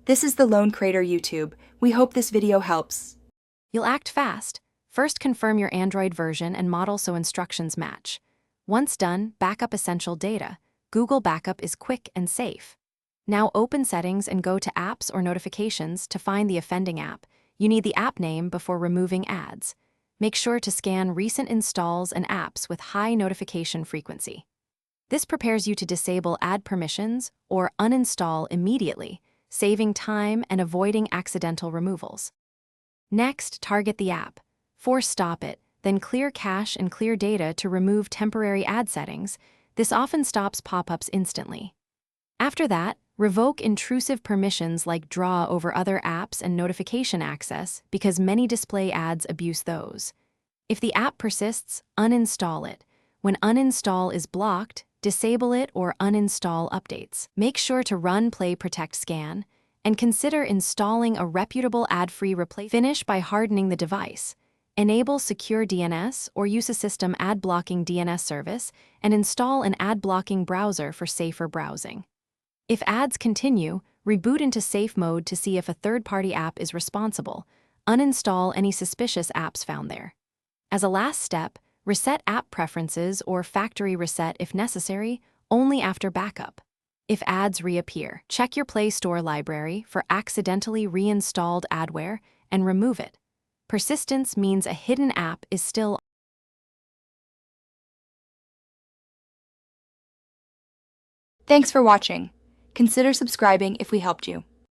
This is the Lone Creator YouTube. We hope this video helps. You'll act fast. First, confirm your Android version and model so instructions match. Once done, backup essential data. Google Backup is quick and safe. Now open Settings and go to Apps or Notifications to find the offending app. You need the app name before removing ads. Make sure to scan recent installs and apps with high notification frequency. This prepares you to disable ad permissions or uninstall immediately, saving time and avoiding accidental removals. Next, target the app. Force stop it, then clear cache and clear data to remove temporary ad settings. This often stops pop-ups instantly. After that, revoke intrusive permissions like draw over other apps and notification access because many display ads abuse those. If the app persists, uninstall it. When uninstall is blocked, disable it or uninstall updates. Make sure to run Play Protect Scan and consider installing a reputable ad-free replacement. Finish by hardening the device. Enable secure DNS or use a system ad-blocking DNS service and install an ad-blocking browser for safer browsing. If ads continue, reboot into safe mode to see if a third-party app is responsible. Uninstall any suspicious apps found there. As a last step, reset app preferences or factory reset if necessary, only after backup. If ads reappear, check your Play Store library for accidentally reinstalled adware and remove it. Persistence means a hidden app is still. Thanks for watching. Consider subscribing if we helped you.